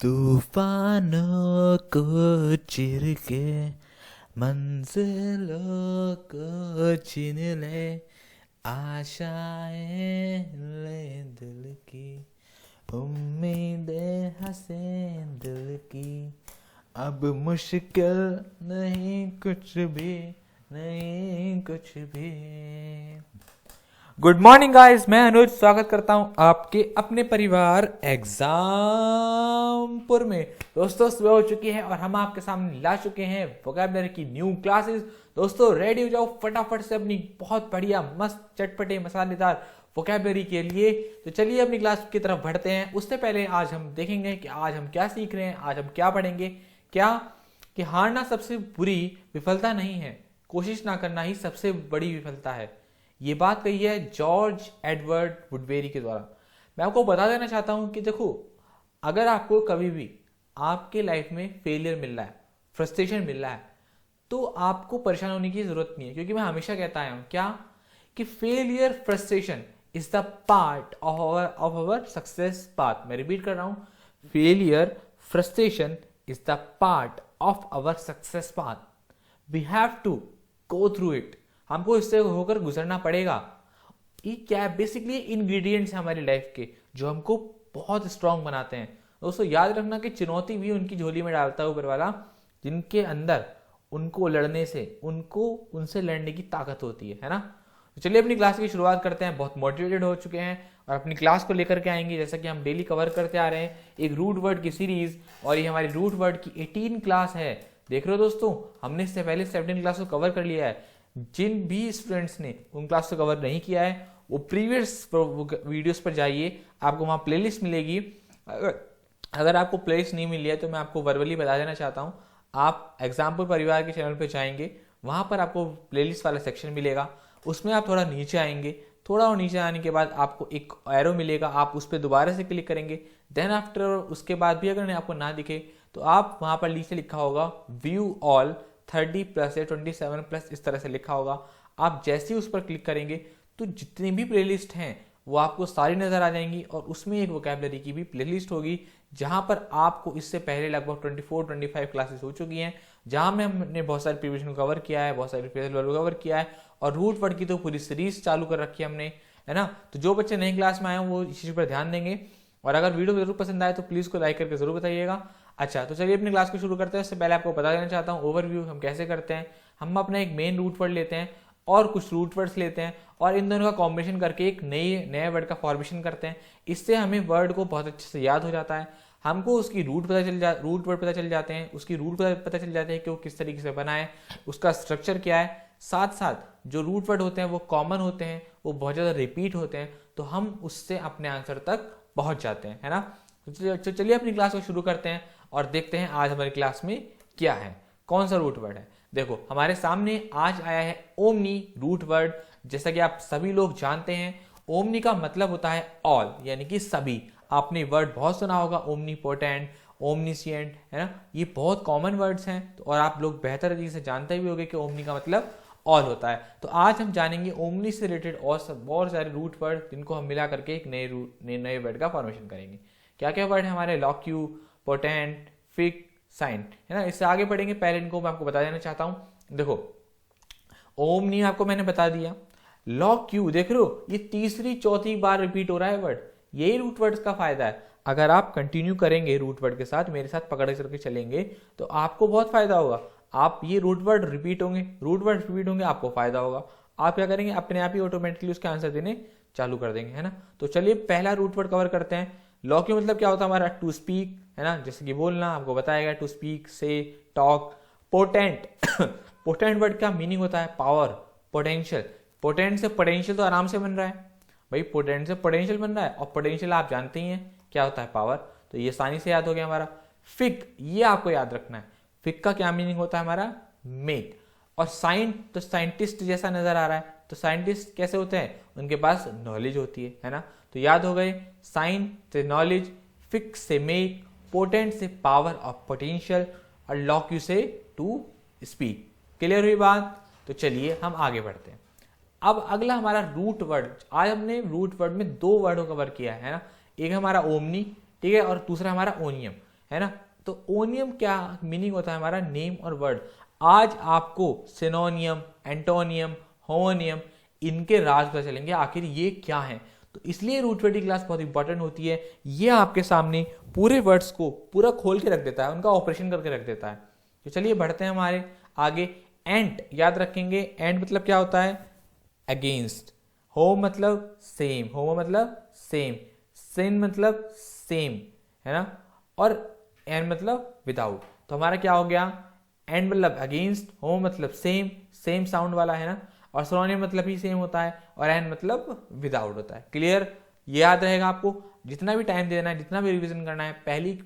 तूफानों को चीर के मंजिलों को छीन ले, आशाएं ले दिल की, उम्मीदें हंसे दिल की। अब मुश्किल नहीं कुछ भी, नहीं कुछ भी। गुड मॉर्निंग गाइस, मैं अनुज स्वागत करता हूं आपके अपने परिवार एग्जामपुर में। दोस्तों सुबह हो चुकी है और हम आपके सामने ला चुके हैं वोकैबुलरी की न्यू क्लासेस। दोस्तों रेडी हो जाओ फटाफट से अपनी बहुत बढ़िया मस्त चटपटे मसालेदार वोकैबुलरी के लिए। तो चलिए अपनी क्लास की तरफ बढ़ते हैं। उससे पहले आज हम देखेंगे कि आज हम क्या सीख रहे हैं, आज हम क्या पढ़ेंगे। क्या कि हारना सबसे बुरी विफलता नहीं है, कोशिश ना करना ही सबसे बड़ी विफलता है। ये बात कही है जॉर्ज एडवर्ड वुडबेरी के द्वारा। मैं आपको बता देना चाहता हूं कि देखो, अगर आपको कभी भी आपके लाइफ में फेलियर मिल रहा है, फ्रस्ट्रेशन मिल रहा है, तो आपको परेशान होने की जरूरत नहीं है, क्योंकि मैं हमेशा कहता आया हूं क्या कि failure frustration is the part of our success path. मैं रिपीट कर रहा हूं, failure frustration is the part of our success path. We have to go through it. हमको इससे होकर गुजरना पड़ेगा। ये क्या है, बेसिकली इंग्रेडिएंट्स हैं हमारी लाइफ के जो हमको बहुत स्ट्रांग बनाते हैं। दोस्तों याद रखना कि चुनौती भी उनकी झोली में डालता है ऊपर वाला, जिनके अंदर उनको लड़ने से, उनको उनसे लड़ने की ताकत होती है ना। तो चलिए अपनी क्लास की शुरुआत करते हैं। बहुत मोटिवेटेड हो चुके हैं और अपनी क्लास को लेकर के आएंगे, जैसा कि हम डेली कवर करते आ रहे हैं, एक रूट वर्ड की सीरीज। और ये हमारी रूट वर्ड की 18 क्लास है। देख रहे हो दोस्तों, हमने इससे पहले 17 क्लास को कवर कर लिया है। जिन भी स्टूडेंट्स ने उन क्लास को कवर नहीं किया है, वो प्रीवियस वीडियोस पर जाइए, आपको वहाँ प्लेलिस्ट मिलेगी। अगर आपको प्लेलिस्ट नहीं मिली है तो मैं आपको वर्बली बता देना चाहता हूँ, आप एग्जाम्पल परिवार के चैनल पर जाएंगे, वहाँ पर आपको प्लेलिस्ट वाला सेक्शन मिलेगा। उसमें आप थोड़ा नीचे आएंगे, थोड़ा और नीचे आने के बाद आपको एक एरो मिलेगा, आप उस पर दोबारा से क्लिक करेंगे। देन आफ्टर उसके बाद भी अगर आपको ना दिखे तो आप वहाँ पर नीचे लिखा होगा व्यू ऑल 30+ या 27+, इस तरह से लिखा होगा। आप जैसे ही उस पर क्लिक करेंगे तो जितनी भी प्लेलिस्ट हैं वो आपको सारी नजर आ जाएंगी, और उसमें एक वोकैबुलरी की भी प्लेलिस्ट होगी, जहां पर आपको इससे पहले लगभग 24-25 क्लासेस हो चुकी हैं, जहां में हमने बहुत सारे प्रीवियस को कवर किया है, बहुत सारे फ्रेजल वर्ब को कवर किया है, और रूट वर्ड की तो पूरी सीरीज चालू कर रखी है हमने, है ना। तो जो बच्चे नई क्लास में आए वो इस चीज पर ध्यान देंगे, और अगर वीडियो जरूर पसंद आए तो प्लीज को लाइक करके जरूर बताइएगा। अच्छा, तो चलिए अपनी क्लास को शुरू करते हैं। उससे पहले आपको बता देना चाहता हूँ ओवरव्यू हम कैसे करते हैं। हम अपना एक मेन रूट वर्ड लेते हैं और कुछ रूट वर्ड्स लेते हैं, और इन दोनों का कॉम्बिनेशन करके एक नए वर्ड का फॉर्मेशन करते हैं। इससे हमें वर्ड को बहुत अच्छे से याद हो जाता है, हमको उसकी रूट वर्ड पता चल जाते हैं, उसकी रूट पता चल जाते हैं कि वो किस तरीके से बना है, उसका स्ट्रक्चर क्या है। साथ साथ जो रूट वर्ड होते हैं वो कॉमन होते हैं, वो बहुत ज़्यादा रिपीट होते हैं, तो हम उससे अपने आंसर तक पहुंच जाते हैं, है ना। तो चलिए अपनी क्लास को शुरू करते हैं और देखते हैं आज हमारी क्लास में क्या है, कौन सा रूट वर्ड है। देखो हमारे सामने आज आया है ओमनी रूट वर्ड। जैसा कि आप सभी लोग जानते हैं, ओमनी का मतलब होता है ऑल, यानी कि सभी। आपने वर्ड बहुत सुना होगा, ओमनीपोटेंट, ओमनीसिएंट, है ना। ये बहुत कॉमन वर्ड्स हैं, और आप लोग बेहतर तरीके से जानते भी होंगे कि ओमनी का मतलब ऑल होता है। तो आज हम जानेंगे ओमनी से रिलेटेड और सब बहुत सारे रूट वर्ड, जिनको हम मिला करके एक नए वर्ड का फॉर्मेशन करेंगे। क्या क्या वर्ड है हमारे? लॉक्यू, पोटेंट, फिक, साइन, है ना। इससे आगे बढ़ेंगे, पहले इनको मैं आपको बता देना चाहता हूं। देखो ओमनी आपको मैंने बता दिया, लॉक्यू देख रहे हो, ये तीसरी चौथी बार रिपीट हो रहा है वर्ड। यही रूट वर्ड्स का फायदा है। अगर आप कंटिन्यू करेंगे रूट वर्ड के साथ, मेरे साथ पकड़ करके चलेंगे, तो आपको बहुत फायदा होगा। आप ये रूट वर्ड रिपीट होंगे, आपको फायदा होगा। आप क्या करेंगे, अपने आप ही ऑटोमेटिकली उसके आंसर देने चालू कर देंगे, है ना। तो चलिए पहला रूट वर्ड कवर करते हैं। लॉक्यू मतलब क्या होता है हमारा? टू स्पीक, है ना, जैसे कि बोलना, आपको बताएगा टू स्पीक, से, टॉक। पोटेंट पोटेंट वर्ड का मीनिंग होता है पावर, पोटेंशियल। पोटेंट से पोटेंशियल तो आराम से बन रहा है भाई, पोटेंट से पोटेंशियल बन रहा है, और पोटेंशियल आप जानते ही हैं क्या होता है, पावर। तो ये आसानी से याद हो गया हमारा। फिक, ये आपको याद रखना है, फिक का क्या मीनिंग होता है हमारा? मेक। और साइंट, तो साइंटिस्ट जैसा नजर आ रहा है, तो साइंटिस्ट कैसे होते हैं? उनके पास नॉलेज होती है ना। तो याद हो गए, साइन से नॉलेज, फिक से मेक, पोटेंट से पावर और पोटेंशियल, और लॉक्यू से टू स्पीक। क्लियर हुई बात? तो चलिए हम आगे बढ़ते हैं। अब अगला हमारा रूट वर्ड। आज हमने रूट वर्ड में दो वर्ड को कवर किया है ना। एक हमारा ओमनी, ठीक है, और दूसरा हमारा ओनियम, है ना। तो ओनियम क्या मीनिंग होता है हमारा, नेम और वर्ड। आज आपको सिनोनियम, एंटोनियम, होमोनियम इनके राज पता चलेंगे आखिर ये क्या है। तो इसलिए रूट वर्ड की क्लास बहुत इंपॉर्टेंट होती है। ये आपके सामने पूरे वर्ड्स को पूरा खोल के रख देता है, उनका ऑपरेशन करके रख देता है। तो चलिए बढ़ते हैं हमारे आगे। एंट याद रखेंगे, एंट मतलब क्या होता है, अगेंस्ट। होम मतलब सेम, होमो मतलब सेम, सिन मतलब सेम, है ना। और एंड मतलब विदाउट। तो हमारा क्या हो गया, एंड मतलब अगेंस्ट, होम मतलब सेम, सेम साउंड वाला, है ना। और सिनोनिम मतलब ही सेम होता है, और एंड मतलब विदाउट होता है। क्लियर, ये याद रहेगा आपको। जितना भी टाइम देना है, जितना भी रिवीजन करना है, पहली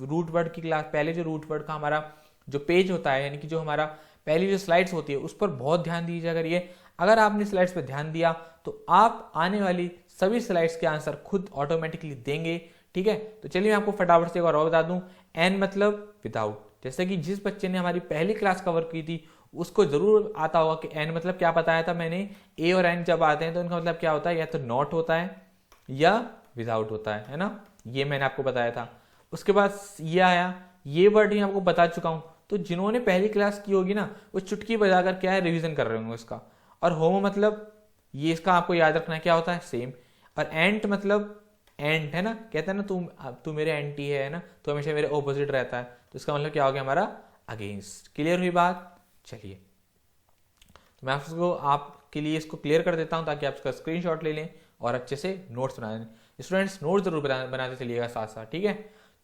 रूट वर्ड की क्लास, पहले जो रूट वर्ड का हमारा जो पेज होता है, यानी कि जो हमारा पहली जो स्लाइड्स होती है, उस पर बहुत ध्यान दीजिए। अगर आपने स्लाइड्स पर ध्यान दिया तो आप आने वाली सभी स्लाइड्स के आंसर खुद ऑटोमेटिकली देंगे, ठीक है। तो चलिए मैं आपको फटाफट से एक और बता दूं, एन मतलब विदाउट। जैसे कि जिस बच्चे ने हमारी पहली क्लास कवर की थी उसको जरूर आता होगा कि एन मतलब क्या बताया था मैंने। ए और एन जब आते हैं तो उनका मतलब क्या होता है, या तो नॉट होता है या विदाउट होता है ना। ये मैंने आपको बताया था। उसके बाद ये आया, ये वर्ड ही आपको बता चुका हूं। तो जिन्होंने पहली क्लास की होगी ना, वो चुटकी बजाकर क्या है, रिवीजन कर रहे होंगे उसका। और होमो मतलब ये, इसका आपको याद रखना है क्या होता है, सेम। और एंट मतलब एंट, है ना, कहते हैं ना तू मेरे एंटी है ना, तो हमेशा मेरे ऑपोजिट रहता है। तो इसका मतलब क्या हो गया हमारा, अगेंस्ट। क्लियर हुई बात। चलिए तो मैं आपके लिए इसको क्लियर कर देता हूं ताकि आप इसका स्क्रीनशॉट ले लें और अच्छे से नोट्स बना लें। स्टूडेंट्स नोट जरूर बनाते चलिएगा साथ साथ, ठीक है।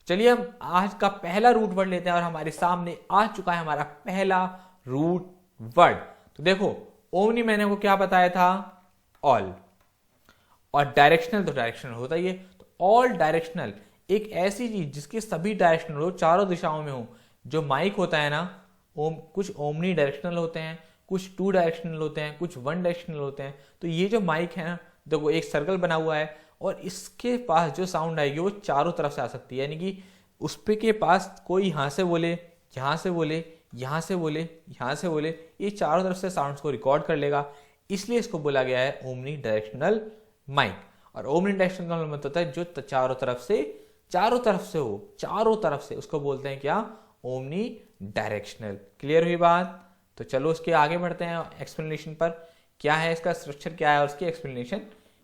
चलिए हम आज का पहला रूट वर्ड लेते हैं, और हमारे सामने आ चुका है हमारा पहला रूट वर्ड। तो देखो, ओमनी मैंने को क्या बताया था, ऑल। और डायरेक्शनल, तो डायरेक्शनल होता ही है। तो ऑल डायरेक्शनल एक ऐसी चीज जिसके सभी डायरेक्शनल हो, चारों दिशाओं में हो। जो माइक होता है ना, कुछ ओमनी डायरेक्शनल होते हैं, कुछ 2 डायरेक्शनल होते हैं, कुछ 1 डायरेक्शनल होते हैं। तो ये जो माइक है ना, देखो एक सर्कल बना हुआ है, और इसके पास जो साउंड आएगी वो चारों तरफ से आ सकती है। यानी कि उस पे के पास कोई यहाँ से बोले, यहाँ से बोले, यहाँ से बोले, यहाँ से बोले, ये चारों तरफ से साउंड्स को रिकॉर्ड कर लेगा। इसलिए इसको बोला गया है ओमनी डायरेक्शनल माइक। और ओमनी डायरेक्शनल का मतलब होता है जो चारों तरफ से हो, चारों तरफ से, उसको बोलते हैं क्या, ओमनी डायरेक्शनल। क्लियर हुई बात। तो चलो उसके आगे बढ़ते हैं एक्सप्लेनेशन पर। क्या है इसका स्ट्रक्चर, क्या है, और उसकी एक्सप्लेनेशन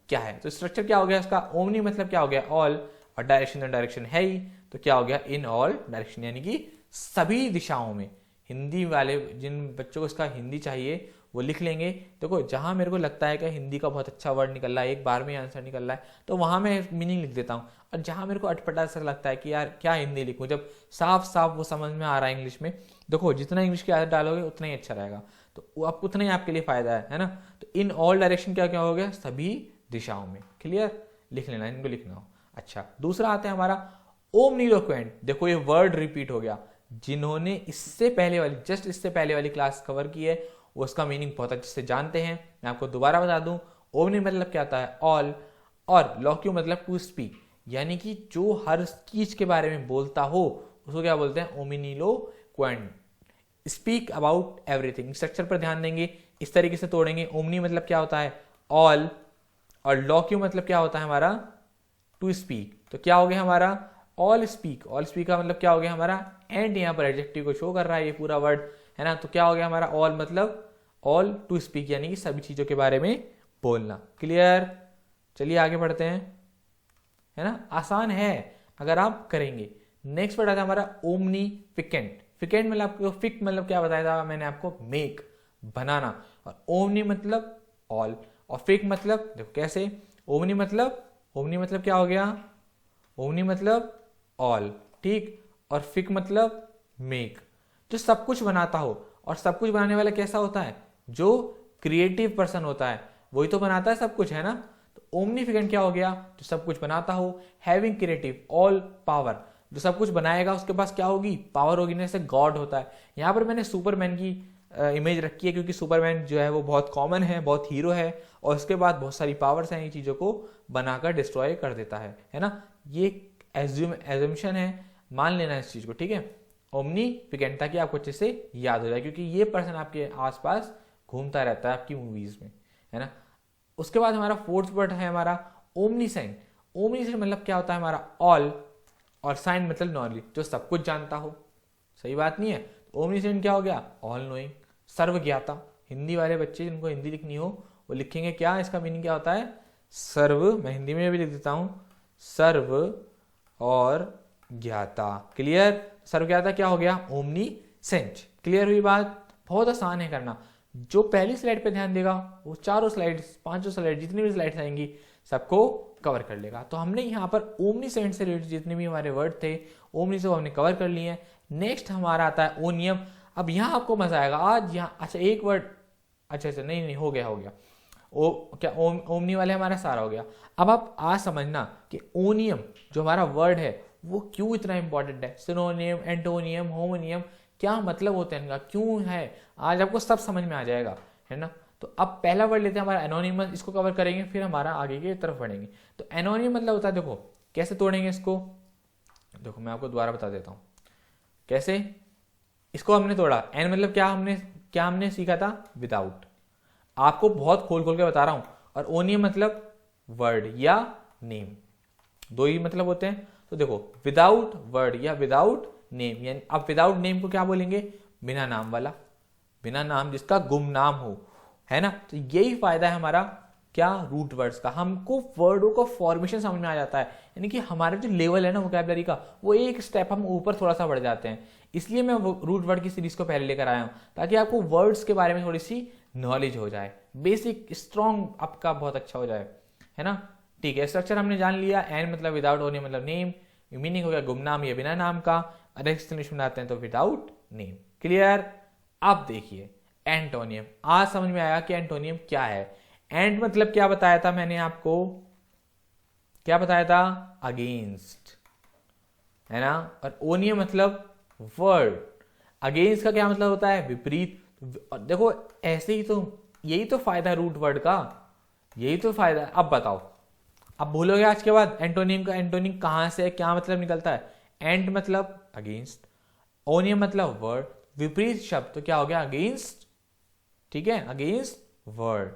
क्या है। तो स्ट्रक्चर क्या हो गया इसका, ओमनी मतलब क्या हो गया, ऑल। और डायरेक्शन है ही, तो क्या हो गया, इन ऑल डायरेक्शन, यानी कि सभी दिशाओं में। हिंदी वाले जिन बच्चों को इसका हिंदी चाहिए वो लिख लेंगे। देखो जहां मेरे को लगता है कि हिंदी का बहुत अच्छा वर्ड निकल रहा है, एक बार में आंसर निकल रहा है, तो वहां मैं मीनिंग लिख देता हूँ। और जहां मेरे को अटपटा सा लगता है कि यार क्या हिंदी लिखूं, जब साफ साफ वो समझ में आ रहा है इंग्लिश में, देखो जितना इंग्लिश की आदत डालोगे उतना ही अच्छा रहेगा, तो वो आप उतना ही आपके लिए फायदा है ना। तो इन ऑल डायरेक्शन क्या क्या हो गया, सभी दिशाओं में। क्लियर, लिख लेना, इनको लिखना हो। अच्छा, दूसरा आता है हमारा ओमनीलोक्वेंट। देखो ये वर्ड रिपीट हो गया। जिन्होंने इससे पहले वाली, जस्ट इससे पहले वाली क्लास कवर की है, वो उसका मीनिंग बहुत अच्छे से जानते हैं। मैं आपको दोबारा बता दूं, ओमनी मतलब क्या आता है, ऑल। और लोक्यू मतलब टू स्पीक, यानी कि जो हर चीज के बारे में बोलता हो उसको क्या बोलते हैं, omniloquent. Speak about everything. Structure पर ध्यान देंगे, इस तरीके से तोड़ेंगे। ओमनी मतलब क्या होता है, ऑल। और लोक्यू मतलब क्या होता है हमारा, टू स्पीक। तो क्या हो गया हमारा, ऑल स्पीक। ऑल स्पीक का मतलब क्या हो गया हमारा, एंड यहाँ पर एडजेक्टिव को शो कर रहा है ये पूरा वर्ड, है ना। तो क्या हो गया हमारा, ऑल मतलब ऑल टू स्पीक, यानी कि सभी चीजों के बारे में बोलना। क्लियर, चलिए आगे बढ़ते हैं, है ना। आसान है अगर आप करेंगे। नेक्स्ट वर्ड आता है हमारा ओमनी फिकेंट। फिकेंट मतलब आपको, फिक मतलब क्या बताया था मैंने आपको, मेक, बनाना। और ओमनी मतलब ऑल, और फिक मतलब देखो कैसे, ओमनी मतलब क्या हो गया, ओमनी मतलब ऑल, ठीक। और फिक मतलब मेक, जो सब कुछ बनाता हो। और सब कुछ बनाने वाला कैसा होता है, जो क्रिएटिव पर्सन होता है, वही तो बनाता है सब कुछ, है ना। तो ओमनीफिकेंट क्या हो गया, जो सब कुछ बनाता हो। हैविंग क्रिएटिव, ऑल पावर, जो सब कुछ बनाएगा उसके पास क्या होगी, पावर होगी, जैसे गॉड होता है। यहाँ पर मैंने सुपरमैन की इमेज रखी है, क्योंकि सुपरमैन जो है वो बहुत कॉमन है, बहुत हीरो है, और उसके बाद बहुत सारी पावर्स हैं, ये चीजों को बनाकर डिस्ट्रॉय कर देता है ना। ये एजम्पशन है, मान लेना इस चीज को, ठीक है। ओमनीफिकेंट, ताकि आपको अच्छे से याद हो जाए, क्योंकि ये पर्सन आपके आसपास घूमता रहता है आपकी मूवीज में, है ना। उसके बाद हमारा फोर्थ वर्ड है हमारा ओमनीसेंट। ओमनीसेंट मतलब क्या होता है हमारा, ऑल। और साइंट मतलब नॉलेज, जो सब कुछ जानता हो। सही बात नहीं है? ओमनीसेंट क्या हो गया? All knowing, सर्वज्ञाता। हिंदी वाले बच्चे जिनको हिंदी लिखनी हो वो लिखेंगे क्या, इसका मीनिंग क्या होता है? सर्व, मैं हिंदी में भी लिख देता हूं, सर्व और ज्ञाता। क्लियर? सर्वज्ञाता क्या हो गया? ओमनीसेंट। क्लियर हुई बात? बहुत आसान है करना। जो पहली स्लाइड पे ध्यान देगा वो चारों स्लाइड्स, पांचों स्लाइड, जितनी भी स्लाइड्स आएंगी सबको कवर कर लेगा। तो हमने यहाँ पर ओमनीसेंट से रिलेटेड जितने भी हमारे वर्ड थे ओमनी से हमने कवर कर लिए हैं। नेक्स्ट हमारा आता है ओनियम। अब यहाँ आपको मजा आएगा आज। यहाँ अच्छा एक वर्ड, अच्छा नहीं हो गया क्या ओमनी वाले हमारा सारा हो गया। अब आप आज समझना कि ओनियम जो हमारा वर्ड है वो क्यों इतना इंपॉर्टेंट है। सिनोनियम, एंटोनियम, होमोनियम, क्या मतलब होता है इनका, क्यों है, आज आपको सब समझ में आ जाएगा, है ना। तो अब पहला वर्ड लेते हैं हमारा एनोनिमस, इसको कवर करेंगे, फिर हमारा आगे की तरफ बढ़ेंगे। तो एनोनिम मतलब होता है, देखो कैसे तोड़ेंगे इसको, देखो मैं आपको दोबारा बता देता हूं कैसे इसको हमने तोड़ा। एन मतलब क्या हमने सीखा था? विदाउट। आपको बहुत खोल खोल के बता रहा हूं। और ओनियम मतलब वर्ड या नेम, दो ही मतलब होते हैं। तो देखो विदाउट वर्ड या विदाउट नेम, यानी अब विदाउट नेम को क्या बोलेंगे? बिना नाम वाला, बिना नाम, जिसका गुमनाम हो, है ना। तो यही फायदा है हमारा क्या, रूट वर्ड्स का। हमको वर्डों का फॉर्मेशन समझ में आ जाता है, यानी कि हमारा जो लेवल है ना वोकैबुलरी का, वो एक स्टेप हम ऊपर थोड़ा सा बढ़ जाते हैं। इसलिए मैं रूट वर्ड की सीरीज को पहले लेकर आया हूं, ताकि आपको वर्ड्स के बारे में थोड़ी सी नॉलेज हो जाए, बेसिक स्ट्रॉन्ग आपका बहुत अच्छा हो जाए, है ना। ठीक है, स्ट्रक्चर हमने जान लिया। एन मतलब विदाउट, ओनियम मतलब नेम, मीनिंग हो गया गुमनाम या बिना नाम का। एक्सप्लेनेशन बनाते हैं तो विदाउट नेम। क्लियर? अब देखिए एंटोनियम। आज समझ में आया कि एंटोनियम क्या है। एंट मतलब क्या बताया था मैंने आपको, क्या बताया था? अगेंस्ट, है ना। और ओनियम मतलब वर्ड। अगेंस्ट का क्या मतलब होता है? विपरीत। देखो ऐसे ही तो, यही तो फायदा है रूट वर्ड का, यही तो फायदा है। अब बताओ, अब भूलोगे आज के बाद एंटोनियम का एंटोनियम कहां से, क्या मतलब निकलता है? एंट मतलब अगेंस्ट, ओनियम मतलब वर्ड, विपरीत शब्द तो क्या हो गया? अगेंस्ट। ठीक है, अगेंस्ट वर्ड।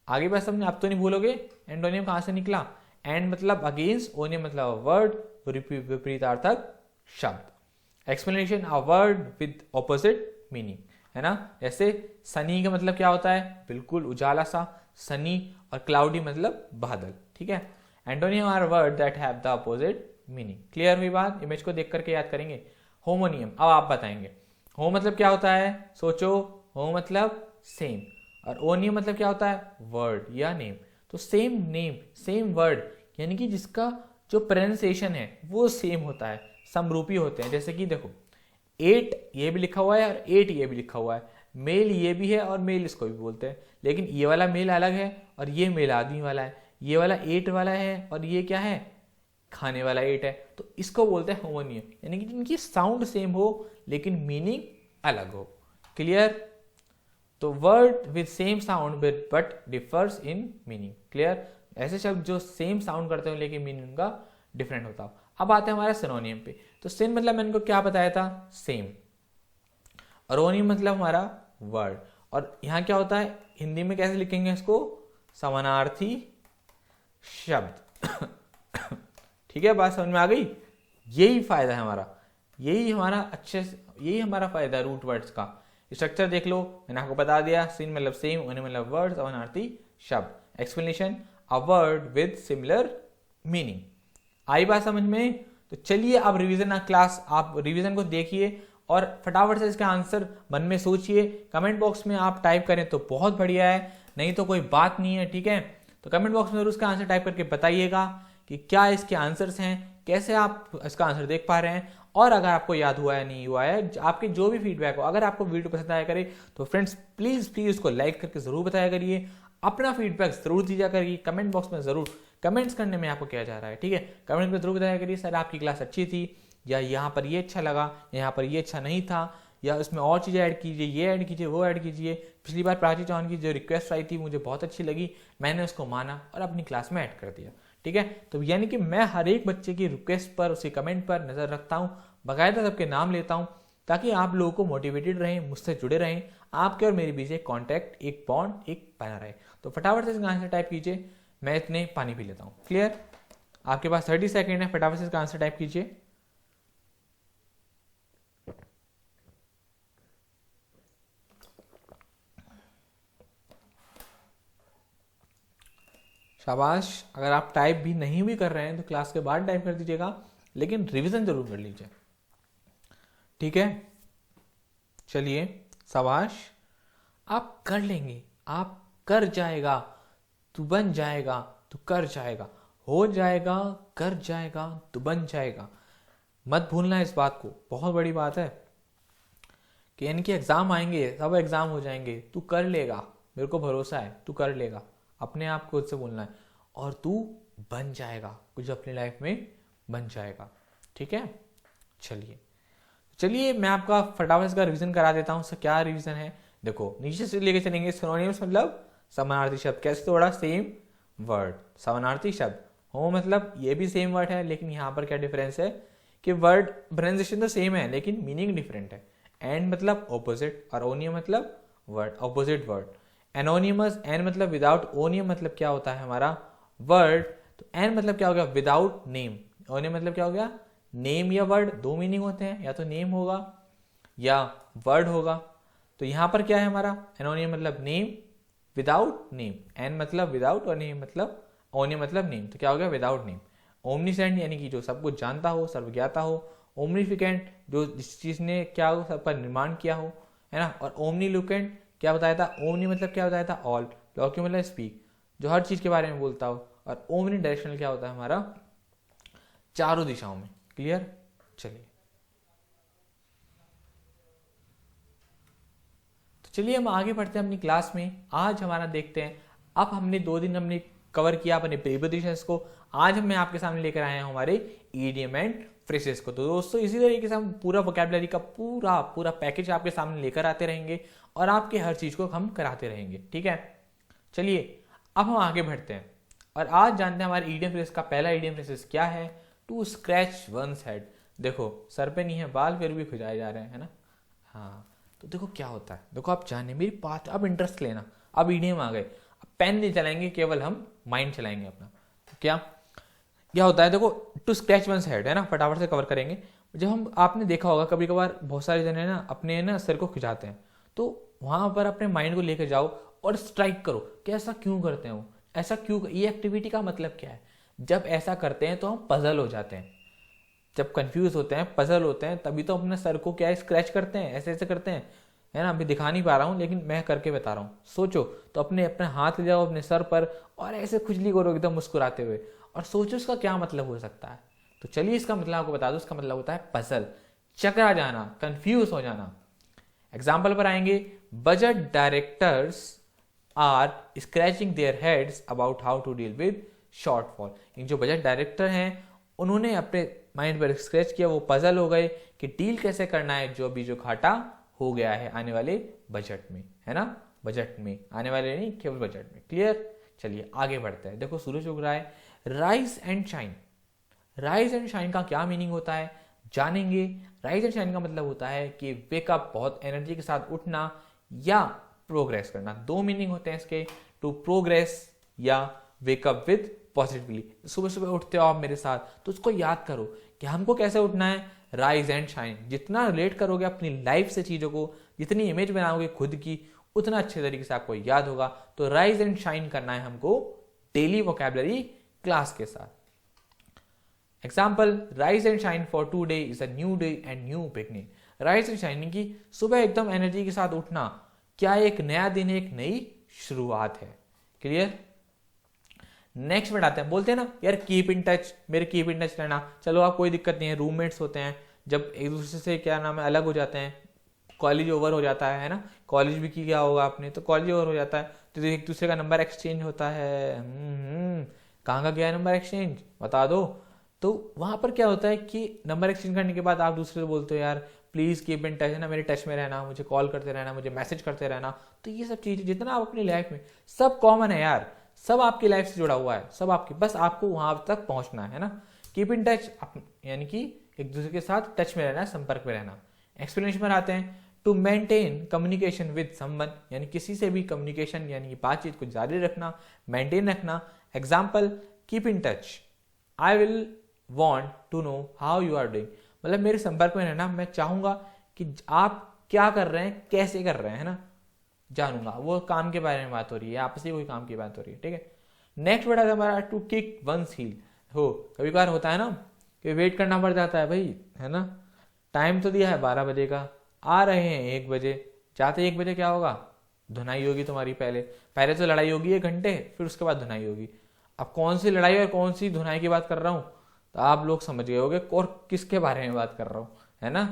आगे बात समझ, अब तो नहीं भूलोगे एंटोनियम कहां से निकला। एंड मतलब अगेंस्ट, ओनियम मतलब वर्ड, विपरीतार्थक शब्द। Explanation, a word with opposite meaning, है ना। जैसे सनी का मतलब क्या होता है? बिल्कुल उजाला सा, सनी। और क्लाउडी मतलब बादल। ठीक है, antonym are word that have the opposite meaning. Clear हुई बात? इमेज को देख करके याद करेंगे। होमोनियम, अब आप बताएंगे होम मतलब क्या होता है। सोचो, होम मतलब सेम, और ओनियम मतलब क्या होता है? वर्ड या नेम। तो सेम नेम सेम वर्ड, यानी कि जिसका जो प्रोनाउंसिएशन है वो सेम होता है, समरूपी होते हैं। जैसे कि देखो 8 ये भी लिखा हुआ है और 8 ये भी लिखा हुआ है, मेल ये भी है और मेल इसको भी बोलते हैं, लेकिन ये वाला मेल अलग है और ये मेल आदमी वाला है। ये वाला 8 वाला है और ये क्या है? खाने वाला 8 है। तो इसको बोलते हैं होमोनियम, यानी कि जिनकी साउंड सेम हो लेकिन मीनिंग अलग हो। क्लियर? तो word with same sound but differs in meaning. Clear? ऐसे शब्द जो सेम साउंड करते हो लेकिन मीनिंग का डिफरेंट होता हो। अब आते हैं हमारा सिनोनियम पे। तो सिन मतलब मैंने को क्या बताया था? सेम। और ओनियम मतलब हमारा वर्ड। और यहां क्या होता है, हिंदी में कैसे लिखेंगे इसको? समानार्थी शब्द। ठीक है, बात समझ में आ गई? यही फायदा है हमारा, यही हमारा फायदा है रूट वर्ड्स का। स्ट्रक्चर देख लो, मैंने आपको बता दिया। सिन मतलब सेम, ओनियम मतलब वर्ड, समानार्थी शब्द। Explanation, a word with similar meaning. आई बात समझ में? तो चलिए अब रिवीजन क्लास, आप रिवीजन को देखिए और फटाफट से इसका आंसर मन में सोचिए। कमेंट बॉक्स में आप टाइप करें तो बहुत बढ़िया है, नहीं तो कोई बात नहीं है। ठीक है, तो कमेंट बॉक्स में जरूर इसका आंसर टाइप करके बताइएगा कि क्या इसके आंसर्स हैं, कैसे आप इसका आंसर देख पा रहे हैं, और अगर आपको याद हुआ है नहीं हुआ है, आपके जो भी फीडबैक हो। अगर आपको वीडियो पसंद आया करे तो फ्रेंड्स प्लीज इसको लाइक करके जरूर बताया करिए, अपना फीडबैक जरूर दीजिए करिए। कमेंट बॉक्स में जरूर कमेंट्स करने में आपको क्या जा रहा है, ठीक है, कमेंट में जरूर बताया करिए सर आपकी क्लास अच्छी थी, या यहाँ पर ये अच्छा लगा, यहाँ पर ये अच्छा नहीं था, या उसमें और चीज़ें ऐड कीजिए, ये ऐड कीजिए, वो ऐड कीजिए। पिछली बार प्राची चौहान की जो रिक्वेस्ट आई थी मुझे बहुत अच्छी लगी, मैंने उसको माना और अपनी क्लास में ऐड कर दिया। ठीक है, तो यानी कि मैं हर एक बच्चे की रिक्वेस्ट पर, उसके कमेंट पर नजर रखता हूँ, बाकायदा सबके नाम लेता हूँ, ताकि आप लोगों को मोटिवेटेड रहें, मुझसे जुड़े रहें, आपके और मेरे बीच एक कॉन्टैक्ट, एक बॉन्ड, एक बना रहे। तो फटाफट से इसका आंसर टाइप कीजिए, मैं इतने पानी पी लेता हूँ। क्लियर? आपके पास 30 सेकेंड है, फटाफट से इसका आंसर टाइप कीजिए। शाबाश। अगर आप टाइप भी नहीं भी कर रहे हैं तो क्लास के बाद टाइप कर दीजिएगा, लेकिन रिवीजन जरूर कर लीजिए, ठीक है। चलिए, शाबाश, आप कर लेंगे, आप कर जाएगा, तू बन जाएगा, तू कर जाएगा, हो जाएगा, कर जाएगा, तू बन जाएगा। मत भूलना इस बात को, बहुत बड़ी बात है कि इनके एग्जाम आएंगे, सब एग्जाम हो जाएंगे, तू कर लेगा, मेरे को भरोसा है, तू कर लेगा। अपने आप खुद से बोलना है, और तू बन जाएगा, कुछ अपनी लाइफ में बन जाएगा, ठीक है। चलिए मैं आपका फटाफट इसका रिवीजन करा देता हूँ। क्या रिवीजन है, देखो नीचे से लेके चलेंगे। सिनोनिम्स मतलब समानार्थी शब्द, कैसे थोड़ा सेम वर्ड, समानार्थी शब्द। हो मतलब ये भी सेम वर्ड है, लेकिन यहाँ पर क्या डिफरेंस है कि वर्ड प्रोनाउंसिएशन तो सेम है लेकिन मीनिंग डिफरेंट है। एंड मतलब ऑपोजिट, और ओनियम मतलब word, opposite word. Anonymous, an मतलब विदाउट, ओनियम मतलब क्या होता है हमारा वर्ड, तो एन मतलब क्या हो गया विदाउट नेम, ओनियम मतलब क्या हो गया नेम या वर्ड, दो मीनिंग होते हैं, या तो नेम होगा या वर्ड होगा। तो यहां पर क्या है हमारा एनोनियम मतलब नेम विदाउट नेम, एन मतलब विदाउट और नेम मतलब ओनियम मतलब नेम, तो क्या हो गया विदाउट नेम। ओमनीसेंट यानी कि जो सब कुछ जानता हो, सर्वज्ञाता हो। ओमनीफिकेंट जो जिस चीज ने क्या हो सब पर निर्माण किया हो, है ना। और ओमनीलुकेंट क्या बताया था, ओमनी मतलब क्या बताया था ऑल, लॉक्यू मतलब स्पीक, जो हर चीज के बारे में बोलता हो। और ओमनी डायरेक्शनल क्या होता है हमारा चारों दिशाओं में। क्लियर। चलिए हम आगे बढ़ते हैं अपनी क्लास में। आज हमारा देखते हैं, अब हमने 2 दिन हमने कवर किया अपने प्रीपोजिशंस को, आज मैं आपके सामने लेकर आए हैं हमारे ईडियम एंड फ्रेजेस को। तो दोस्तों इसी तरीके से हम पूरा वोकैबुलरी का पूरा पैकेज आपके सामने लेकर आते रहेंगे और आपके हर चीज को हम कराते रहेंगे, ठीक है। चलिए अब हम आगे बढ़ते हैं और आज जानते हैं हमारे ईडियम फ्रेज का पहला ईडियम फ्रेज क्या है, टू स्क्रैच वंस हेड। देखो सर पे नहीं है बाल, फिर भी खुजाए जा रहे हैं, है ना। हाँ, तो देखो क्या होता है, देखो आप जाने मेरी बात, अब इंटरेस्ट लेना। अब ईडियम आ गए, अब पेन नहीं चलाएंगे, केवल हम माइंड चलाएंगे अपना। तो क्या होता है, देखो टू स्क्रैच वंस हेड है ना, फटाफट से कवर करेंगे। जब हम आपने देखा होगा कभी कभार बहुत सारे जने ना अपने ना सिर को खिंचाते हैं, तो वहां पर अपने माइंड को लेकर जाओ और स्ट्राइक करो कि ऐसा क्यों करते हैं वो, ऐसा क्यों, ये एक्टिविटी का मतलब क्या है। जब ऐसा करते हैं तो हम पजल हो जाते हैं, जब कंफ्यूज होते हैं, पजल होते हैं, तभी तो अपने सर को क्या स्क्रैच करते हैं, ऐसे ऐसे करते हैं, है ना। अभी दिखा नहीं पा रहा हूं लेकिन मैं करके बता रहा हूं। सोचो तो अपने अपने हाथ ले जाओ अपने सर पर और ऐसे खुजली करो एकदम मुस्कुराते हुए, और सोचो इसका क्या मतलब हो सकता है। तो चलिए इसका मतलब आपको बता दो, इसका मतलब होता है पजल, चकरा जाना, कंफ्यूज हो जाना। एग्जाम्पल पर आएंगे, budget directors are scratching their heads about how to deal with shortfall. जो बजट डायरेक्टर हैं उन्होंने अपने माइंड पर स्क्रैच किया, वो पजल हो गए कि डील कैसे करना है जो अभी जो घाटा हो गया है आने वाले बजट में, है ना। बजट में आने वाले नहीं, केवल बजट में। क्लियर। चलिए आगे बढ़ते हैं। देखो सूरज उग रहा है, rise and shine. Rise and shine का क्या मीनिंग होता है जानेंगे। राइज एंड शाइन का मतलब होता है कि वेकअप, बहुत एनर्जी के साथ उठना, या प्रोग्रेस करना। दो मीनिंग होते हैं इसके, टू प्रोग्रेस या वेकअप विद पॉजिटिवली। सुबह सुबह उठते हो आप मेरे साथ, तो उसको याद करो कि हमको कैसे उठना है, राइज एंड शाइन। जितना रिलेट करोगे अपनी लाइफ से चीजों को, जितनी इमेज बनाओगे खुद की, उतना अच्छे तरीके से आपको याद होगा। तो राइज एंड शाइन करना है हमको डेली वोकैबुलरी क्लास के साथ। Example, rise and shine for today is a new day and new beginning. Rise and shine की सुबह एकदम एनर्जी के साथ उठना, क्या एक नया दिन, एक नई शुरुआत है। क्लियर। नेक्स्ट में आते हैं, बोलते हैं ना यार कीप इन टच, मेरे कीप इन टच रहना। चलो आप कोई दिक्कत नहीं है, रूममेट्स होते हैं, जब एक दूसरे से क्या नाम है अलग हो जाते हैं, कॉलेज ओवर हो जाता है ना, कॉलेज भी किया होगा आपने, तो कॉलेज ओवर हो जाता है तो एक दूसरे का नंबर एक्सचेंज होता है। कहाँ का गया नंबर एक्सचेंज बता दो। तो वहां पर क्या होता है कि नंबर एक्सचेंज करने के बाद आप दूसरे से बोलते हो यार प्लीज कीप इन टच, है ना, मेरे टच में रहना, मुझे कॉल करते रहना, मुझे मैसेज करते रहना। तो ये सब चीजें जितना आप अपनी लाइफ में, सब कॉमन है यार, सब आपकी लाइफ से जुड़ा हुआ है, सब आपकी, बस आपको वहां तक पहुंचना है ना। कीप इन टच यानी कि एक दूसरे के साथ टच में रहना, संपर्क में रहना। एक्सप्लेनेशन पर आते हैं, to maintain communication with someone, यानी किसी से भी कम्युनिकेशन यानी बातचीत को जारी रखना, मेंटेन रखना। Example, keep in touch, I will want to know how you are doing, मतलब मेरे संपर्क में रहना, मैं चाहूंगा कि आप क्या कर रहे हैं, कैसे कर रहे हैं, है ना, जानूंगा। वो काम के बारे में बात हो रही है, आपस में कोई काम की बात हो रही है, ठीक है। नेक्स्ट वर्ड है हमारा टू किक वंस हील। हो कभी कभार होता है ना कि वेट करना पड़ जाता है भाई, है ना, टाइम तो दिया है 12 बजे का, आ रहे हैं 1 बजे, जाते 1 बजे क्या होगा, धुनाई होगी तुम्हारी, पहले तो लड़ाई होगी 1 घंटे, फिर उसके बाद धुनाई होगी। अब कौन सी लड़ाई और कौन सी धुनाई की बात कर रहा हूँ, तो आप लोग समझ गए होगे और किसके बारे में बात कर रहा हूँ, है ना।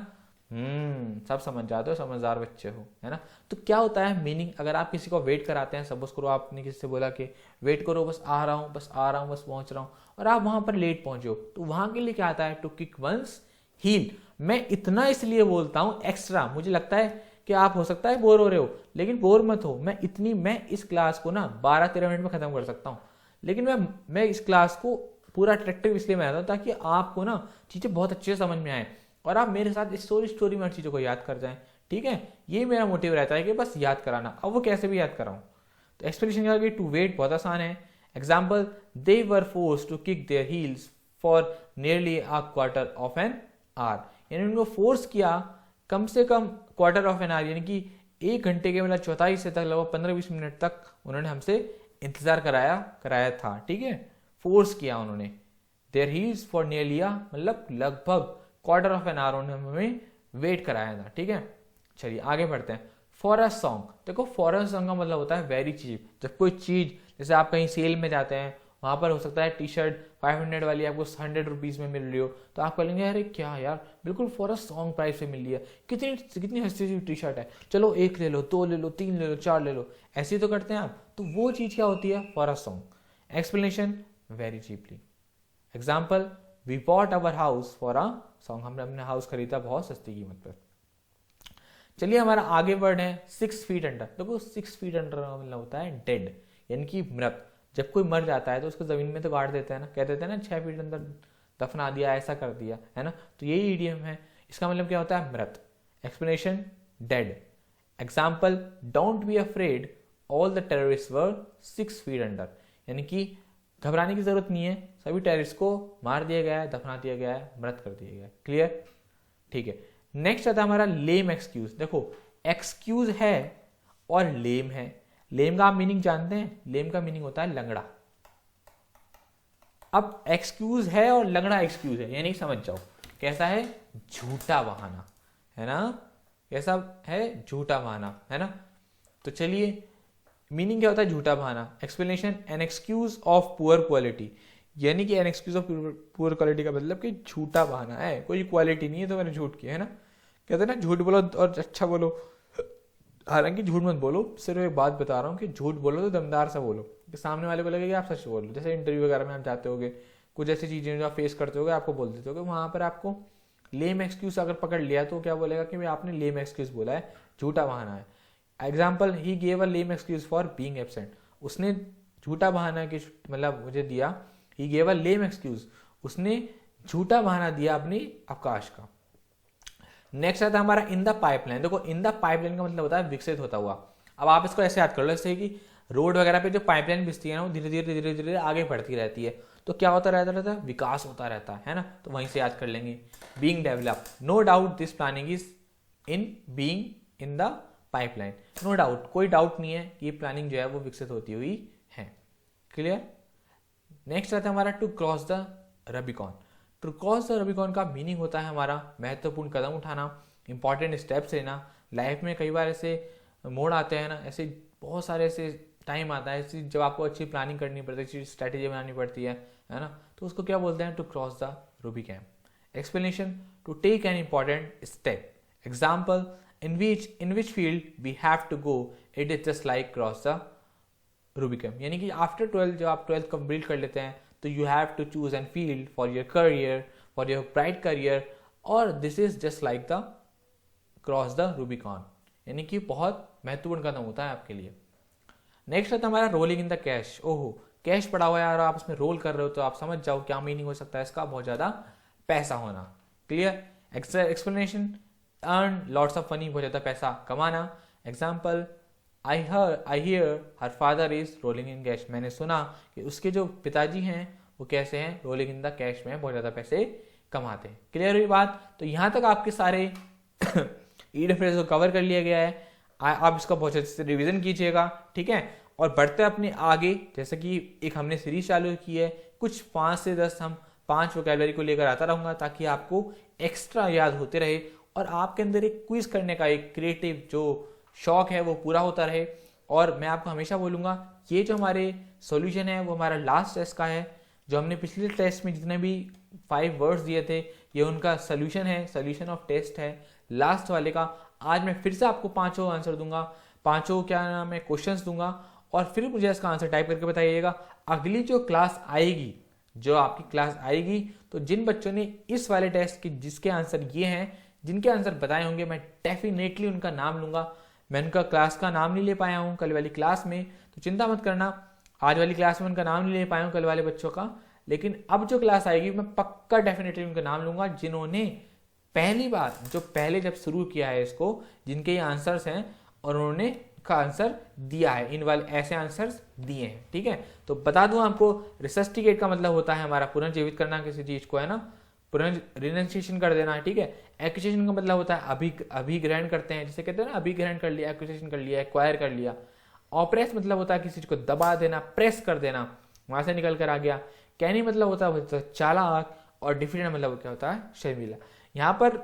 सब समझ जाते हो, समझदार बच्चे हो, है ना। तो क्या होता है मीनिंग, अगर आप किसी को वेट कराते हैं, सपोज करो आपने किसी से बोला कि वेट करो, बस आ रहा हूँ, बस आ रहा हूँ, बस पहुंच रहा हूँ, और आप वहां पर लेट पहुंचे हो, तो वहां के लिए क्या आता है, टू किक वंस हील। मैं इतना इसलिए बोलता हूँ एक्स्ट्रा, मुझे लगता है कि आप हो सकता है बोर हो रहे हो, लेकिन बोर मत हो। मैं इस क्लास को ना 12-13 मिनट में खत्म कर सकता हूँ, लेकिन मैं इस क्लास को पूरा अट्रैक्टिव इसलिए बनाता हूँ ताकि आपको ना चीजें बहुत अच्छे से समझ में आए और आप मेरे साथ स्टोरी में हर चीजों को याद कर जाएं, ठीक है। ये मेरा मोटिव रहता है कि बस याद कराना, अब वो कैसे भी याद कराऊं। तो एक्सप्लेनेशन क्या होगी, टू वेट बहुत आसान है। Example, they were force to kick their heels for nearly a quarter of an hour, यानी उनको फोर्स किया कम से कम क्वार्टर ऑफ एन आवर, यानी कि 1 घंटे के मतलब चौथाई से तक लगभग 15-20 मिनट तक उन्होंने हमसे इंतजार कराया था, ठीक है, फोर्स किया उन्होंने। देयर हील्स फॉर नियरली मतलब लगभग क्वार्टर ऑफ एन आवर उन्होंने हमें वेट कराया था, ठीक है। चलिए आगे बढ़ते हैं। फॉर अ सॉन्ग, देखो फॉर अ सॉन्ग का मतलब होता है वेरी चीप। जब कोई चीज, जैसे आप कहीं सेल में जाते हैं, वहां पर हो सकता है टी शर्ट 500 वाली आपको 100 रुपीज में मिल रही हो, तो आप कहेंगे अरे क्या यार, बिल्कुल फॉर अ सॉन्ग प्राइस पे मिल रही है, कितनी सस्ती टी शर्ट है, चलो 1 ले लो, 2 ले लो, 3 ले लो, 4 ले लो, ऐसे तो करते हैं आप। तो वो चीज क्या होती है, for a song. Explanation, very cheaply. Example, we bought our house for a song, हमने अपने हाउस खरीदा बहुत सस्ती कीमत पर। चलिए हमारा आगे वर्ड है 6 फीट अंडर। देखो 6 फीट अंडर का मतलब होता है डेड, यानी कि मृत। जब कोई मर जाता है तो उसको जमीन में तो गाड़ देते हैं ना, कह देते हैं ना 6 फीट अंदर दफना दिया, ऐसा कर दिया, है ना। तो यही इडियम है, इसका मतलब क्या होता है, मृत। Explanation, dead. Example, don't be afraid, all the terrorist were 6 feet under, यानी कि घबराने की जरूरत नहीं है, सभी टेररिस्ट को मार दिया गया है, दफना दिया गया है, मृत कर दिया गया है। क्लियर, ठीक है। नेक्स्ट आता है हमारा लेम एक्सक्यूज। देखो एक्सक्यूज है और लेम है। लेम का आप मीनिंग जानते हैं, लेम का मीनिंग होता है लंगड़ा। अब एक्सक्यूज है और लंगड़ा एक्सक्यूज है, यानी समझ जाओ कैसा है, झूठा बहाना, है ना, कैसा है, झूठा बहाना, है ना। तो चलिए मीनिंग क्या होता है, झूठा बहाना। Explanation, an excuse of poor quality, यानी कि an excuse of poor quality का मतलब कि झूठा बहाना है, कोई क्वालिटी नहीं है तो मैंने झूठ किया, है ना। कहते हैं ना झूठ बोलो और अच्छा बोलो, हालांकि झूठ मत बोलो, सिर्फ एक बात बता रहा हूँ कि झूठ बोलो तो दमदार सा बोलो, कि सामने वाले को लगे कि आप सच बोलो। जैसे इंटरव्यू वगैरह में आप जाते होगे, कुछ ऐसी चीजें जो आप फेस करते होगे, आपको बोल देते होगे, वहां पर आपको लेम एक्सक्यूज अगर पकड़ लिया तो क्या बोलेगा कि भाई आपने लेम एक्सक्यूज बोला है, झूठा बहाना है। Example, he gave a lame excuse for being absent, उसने झूठा बहाना की मतलब मुझे दिया, he gave a lame excuse, उसने झूठा बहाना दिया अपनी अवकाश का। नेक्स्ट आता है हमारा इन द पाइपलाइन। देखो इन द पाइपलाइन का मतलब होता है विकसित होता हुआ। अब आप इसको ऐसे याद कर लो, जैसे कि रोड वगैरह पे जो पाइपलाइन बिछती है ना, वो धीरे धीरे आगे बढ़ती रहती है, तो क्या होता रहता है, विकास होता रहता है ना। तो वहीं से याद कर लेंगे, being develop. No doubt this planning is in being in the pipeline, no doubt, कोई डाउट नहीं है कि ये प्लानिंग जो है वो विकसित होती हुई है। क्लियर। नेक्स्ट आता है हमारा to cross the Rubicon. To cross the Rubicon का मीनिंग होता है हमारा महत्वपूर्ण कदम उठाना, इंपॉर्टेंट स्टेप्स लेना। लाइफ में कई बार ऐसे मोड़ आते हैं ना, ऐसे बहुत सारे ऐसे टाइम आता है ऐसी जब आपको अच्छी प्लानिंग करनी पड़ती है, अच्छी स्ट्रैटेजी बनानी पड़ती है ना, तो उसको क्या बोलते हैं, to cross the Rubicon. Explanation, to take an important step. Example, in which field we have to go, it is just like cross the Rubicon। यानी कि आफ्टर 12 जब आप 12th कंप्लीट कर लेते हैं तो you have to choose an field for your career, for your bright career, और this is just like the cross the Rubicon, यानी कि बहुत महत्वपूर्ण कदम होता है आपके लिए। नेक्स्ट आता है हमारा रोलिंग इन द कैश। ओहो, कैश पड़ा हुआ है और आप उसमें रोल कर रहे हो, तो आप समझ जाओ क्या मीनिंग हो सकता है इसका, बहुत ज्यादा पैसा होना। Clear. Explanation, earn lots of money, बहुत ज्यादा पैसा कमाना। Example, I hear her father is rolling in cash. मैंने सुना कि उसके जो पिताजी हैं वो कैसे हैं, रोलिंग इन द कैश में बहुत ज़्यादा पैसे कमाते हैं। क्लियर हुई बात? तो यहाँ तक आपके सारे ई डिफरेंस को कवर कर लिया गया है। आप इसका बहुत अच्छे से रिविजन कीजिएगा, ठीक है। और बढ़ते अपने आगे, जैसे कि एक हमने सीरीज चालू की है, कुछ 5 से 10 हम 5 वोकैबुलरी को लेकर आता रहूंगा ताकि आपको एक्स्ट्रा याद होते रहे और आपके अंदर एक क्विज करने का एक क्रिएटिव जो शौक है वो पूरा होता रहे। और मैं आपको हमेशा बोलूँगा, ये जो हमारे सॉल्यूशन है वो हमारा लास्ट टेस्ट का है। जो हमने पिछले टेस्ट में जितने भी 5 वर्ड्स दिए थे, ये उनका सोल्यूशन है, सोल्यूशन ऑफ टेस्ट है लास्ट वाले का। आज मैं फिर से आपको 5 आंसर दूंगा, 5 क्या नाम है क्वेश्चंस दूंगा, और फिर मुझे इसका आंसर टाइप करके बताइएगा। अगली जो क्लास आएगी, जो आपकी क्लास आएगी, तो जिन बच्चों ने इस वाले टेस्ट के जिसके आंसर ये हैं, जिनके आंसर बताए होंगे, मैं डेफिनेटली उनका नाम लूंगा। मैं उनका क्लास का नाम नहीं ले पाया हूँ कल वाली क्लास में, तो चिंता मत करना, आज वाली क्लास में उनका नाम नहीं ले पाया हूँ कल वाले बच्चों का, लेकिन अब जो क्लास आएगी मैं पक्का डेफिनेटली उनका नाम लूंगा जिन्होंने पहली बार, जो पहले जब शुरू किया है इसको, जिनके ये आंसर्स हैं और उन्होंने का आंसर दिया है, इन वाले ऐसे आंसर्स दिए हैं, ठीक है। तो बता दूं आपको, रिसस्टिकेट का मतलब होता है हमारा पुनर्जीवित करना किसी चीज को, है ना, रिनंसिएशन कर देना, ठीक है। एक्विजिशन का मतलब होता है अभिग्रहण करते हैं, जैसे कहते हैं ना, अभिग्रहण कर लिया, एक्विजिशन कर लिया, एक्वायर कर लिया। ऑप्रेस मतलब होता है किसी चीज को दबा देना, प्रेस कर देना, वहां से निकल कर आ गया। कैनी मतलब होता है चालाक, और डिफिडेंट मतलब क्या होता है, शर्मीला। यहाँ पर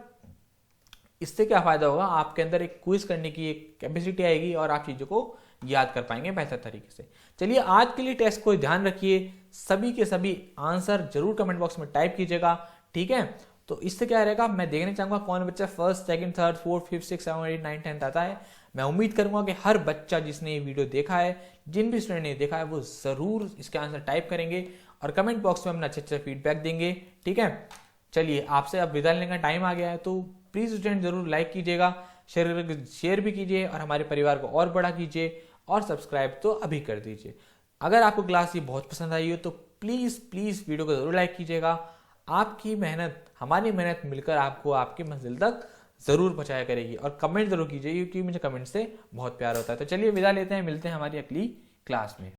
इससे क्या फायदा होगा, आपके अंदर एक क्विज करने की एक कैपेसिटी आएगी और आप चीजों को याद कर पाएंगे बेहतर तरीके से। चलिए, आज के लिए टेस्ट को ध्यान रखिए, सभी के सभी आंसर जरूर कमेंट बॉक्स में टाइप कीजिएगा, ठीक है। तो इससे क्या रहेगा, मैं देखना चाहूंगा कौन बच्चा first, second, third, fourth, fifth, six, 7, 8, 9, 10 आता है। मैं उम्मीद करूंगा कि हर बच्चा जिसने ये वीडियो देखा है, जिन भी स्टूडेंट ने देखा है, वो जरूर इसके आंसर टाइप करेंगे और कमेंट बॉक्स में अपना अच्छे फीडबैक देंगे, ठीक है। चलिए, आपसे अब विदा लेने का टाइम आ गया है, तो प्लीज स्टूडेंट जरूर लाइक कीजिएगा, शेयर भी कीजिए और हमारे परिवार को और बड़ा कीजिए, और सब्सक्राइब तो अभी कर दीजिए। अगर आपको क्लास ये बहुत पसंद आई हो तो प्लीज प्लीज वीडियो को जरूर लाइक कीजिएगा। आपकी मेहनत, हमारी मेहनत मिलकर आपको आपकी मंजिल तक जरूर पहुंचाया करेगी, और कमेंट जरूर कीजिए क्योंकि मुझे कमेंट से बहुत प्यार होता है। तो चलिए विदा लेते हैं, मिलते हैं हमारी अगली क्लास में।